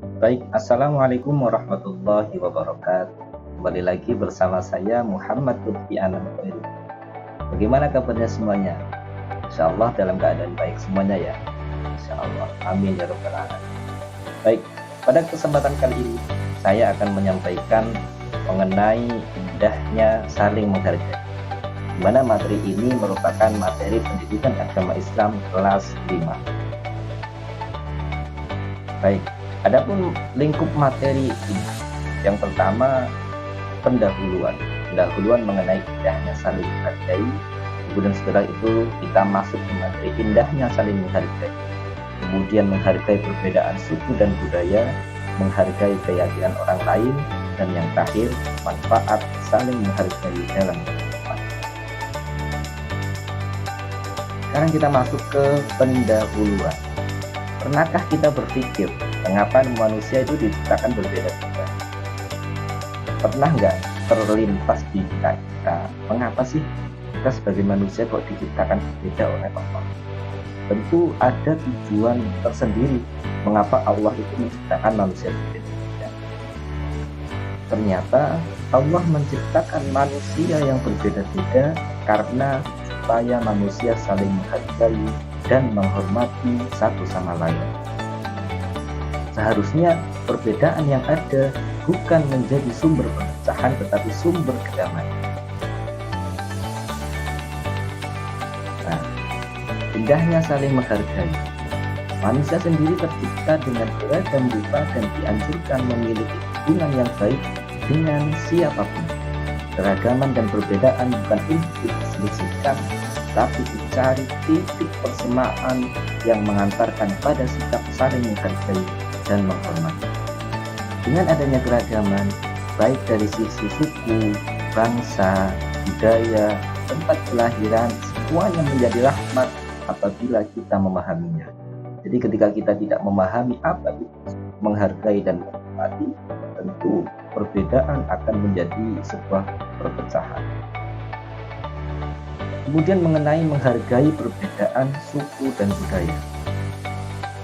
Baik, Assalamualaikum warahmatullahi wabarakatuh. Kembali lagi bersama saya Muhammad Lutfi Anantoil. Bagaimana kabarnya semuanya? Insya Allah dalam keadaan baik semuanya ya. Insya Allah, amin ya rabbal alamin. Baik, pada kesempatan kali ini saya akan menyampaikan mengenai indahnya saling menghargai. Di mana materi ini merupakan materi pendidikan agama Islam kelas 5. Baik, adapun lingkup materi ini, yang pertama pendahuluan mengenai indahnya saling menghargai. Kemudian setelah itu kita masuk ke materi indahnya saling menghargai. Kemudian menghargai perbedaan suku dan budaya, menghargai keyakinan orang lain, dan yang terakhir manfaat saling menghargai dalam kehidupan. Sekarang kita masuk ke pendahuluan. Pernahkah kita berpikir mengapa manusia itu diciptakan berbeda-beda? Pernah nggak terlintas di kita, mengapa sih kita sebagai manusia kok diciptakan berbeda oleh Allah? Tentu ada tujuan tersendiri mengapa Allah itu menciptakan manusia berbeda-beda. Ternyata Allah menciptakan manusia yang berbeda-beda karena supaya manusia saling menghargai dan menghormati satu sama lain. Seharusnya perbedaan yang ada bukan menjadi sumber perpecahan tetapi sumber kedamaian. Nah, indahnya saling menghargai. Manusia sendiri tercipta dengan beragam rupa dan dianjurkan memiliki hubungan yang baik dengan siapapun. Keragaman dan perbedaan bukan untuk diselisihkan, tapi dicari titik persamaan yang mengantarkan pada sikap saling menghargai dan menghormati. Dengan adanya keragaman, baik dari sisi suku, bangsa, budaya, tempat kelahiran, semuanya menjadi rahmat apabila kita memahaminya. Jadi ketika kita tidak memahami apa itu menghargai dan menghormati, tentu perbedaan akan menjadi sebuah perpecahan. Kemudian mengenai menghargai perbedaan suku dan budaya.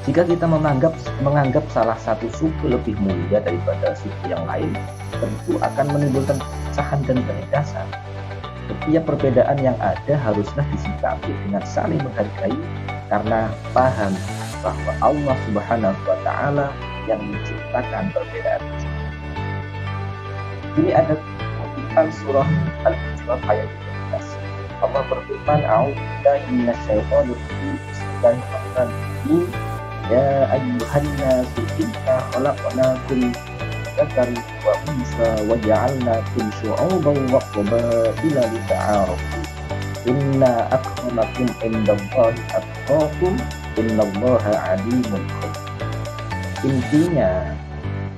Jika kita menganggap salah satu suku lebih mulia daripada suku yang lain, tentu akan menimbulkan perpecahan dan penindasan. Setiap perbedaan yang ada haruslah disikapi dengan saling menghargai karena paham bahwa Allah Subhanahu wa Ta'ala yang menciptakan perbedaan tersebut. Ini ada kutipan surah Al-Hujurat ayat 13. Allah berfirman, "A'udzubillahi minasyaitonir rajim. Bismillahirrahmanirrahim. Ya ayyuhan nasu inna khalaqnakum min dzakarin wa unsa wa ja'alnakum syu'uban wa qabaila lita'arafu. Inna akramakum indallahi atqakum. Innallaha 'alimun khabir." Intinya,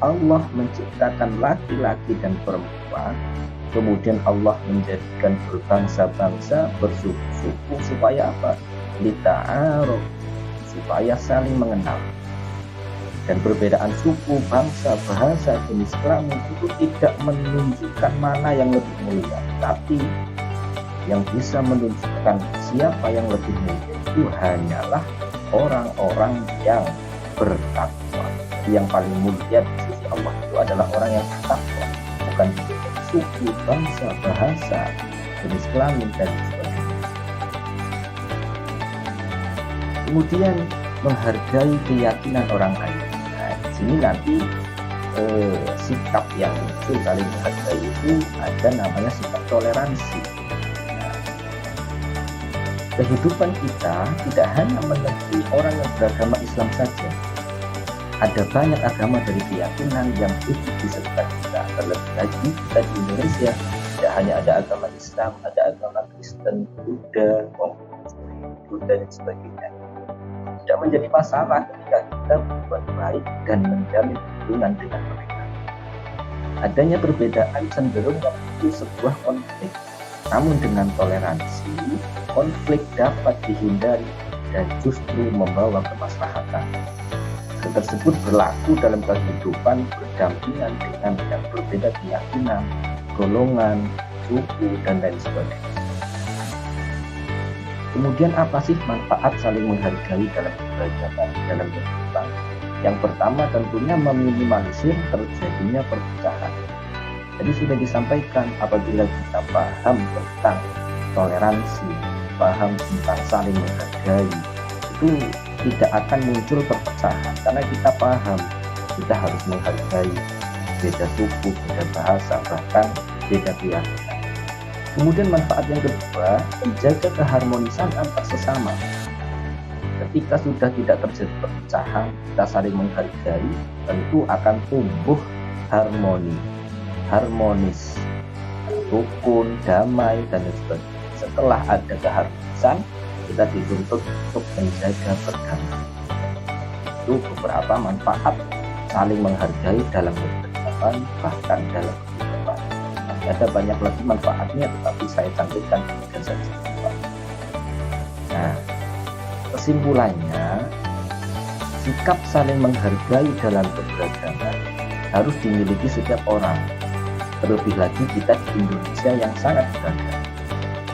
Allah menciptakan laki-laki dan perempuan, kemudian Allah menjadikan berbangsa-bangsa, bersuku-suku supaya apa? Lita'aruf, supaya saling mengenal. Dan perbedaan suku, bangsa, bahasa, jenis kelamin itu tidak menunjukkan mana yang lebih mulia, tapi yang bisa menunjukkan siapa yang lebih mulia itu hanyalah orang-orang yang bertakwa. Yang paling mulia di sisi Allah itu adalah orang yang bertakwa, bukan suku, bangsa, bahasa, jenis kelamin, dan sebagainya. Kemudian menghargai keyakinan orang lain. Nah, di sini nanti sikap yang muncul saling menghargai itu ada namanya sikap toleransi. Nah, kehidupan kita tidak hanya menemui orang yang beragama Islam saja. Ada banyak agama dari keyakinan yang hidup di sekitar kita. Terlebih lagi kita di Indonesia tidak hanya ada agama Islam, ada agama Kristen, Buddha, Hindu, dan sebagainya. Tidak menjadi masalah ketika kita berbuat baik dan menjalin hubungan dengan mereka. Adanya perbedaan cenderung memicu sebuah konflik. Namun dengan toleransi, konflik dapat dihindari dan justru membawa kemaslahatan. Hal tersebut berlaku dalam kehidupan berdampingan dengan yang berbeda keyakinan, golongan, suku, dan lain sebagainya. Kemudian apa sih manfaat saling menghargai dalam kehidupan? Yang pertama tentunya meminimalisir terjadinya perpecahan. Jadi sudah disampaikan, apabila kita paham tentang toleransi, paham tentang saling menghargai, itu tidak akan muncul perpecahan karena kita paham kita harus menghargai beda suku, beda bahasa, bahkan beda keyakinan. Kemudian manfaat yang kedua, menjaga keharmonisan antar sesama. Ketika sudah tidak terjadi perpecahan, kita saling menghargai, tentu akan tumbuh harmonis, rukun, damai, dan lain sebagainya. Setelah ada keharmonisan, kita dituntut untuk menjaga perdamaian. Itu beberapa manfaat saling menghargai dalam kehidupan, bahkan dalam kehidupan. Ada banyak lagi manfaatnya, tetapi saya cantumkan demikian saja. Nah, kesimpulannya, sikap saling menghargai dalam keberagaman harus dimiliki setiap orang. Terlebih lagi kita di Indonesia yang sangat beragam.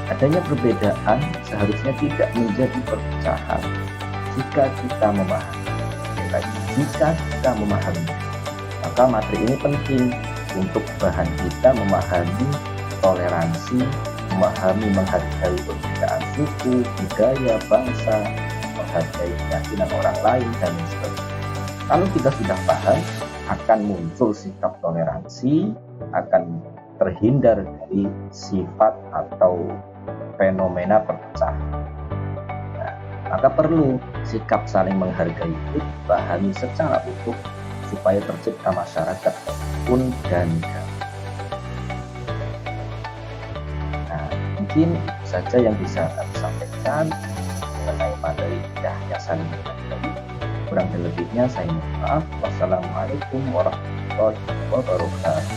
Adanya perbedaan seharusnya tidak menjadi perpecahan jika kita memahami. Maka materi ini penting untuk bahan kita memahami toleransi, menghargai perbedaan suku, budaya, bangsa, menghargai keyakinan orang lain, dan sebagainya. Kalau kita sudah paham, akan muncul sikap toleransi, akan terhindar dari sifat atau fenomena perpecahan. Nah, maka perlu sikap saling menghargai itu dipahami secara utuh supaya tercipta masyarakat rukun dan damai. Nah, mungkin itu saja yang bisa kami sampaikan mengenai materi indahnya saling menghargai. Kurang dan lebihnya saya mohon maaf. Wassalamualaikum warahmatullahi wabarakatuh.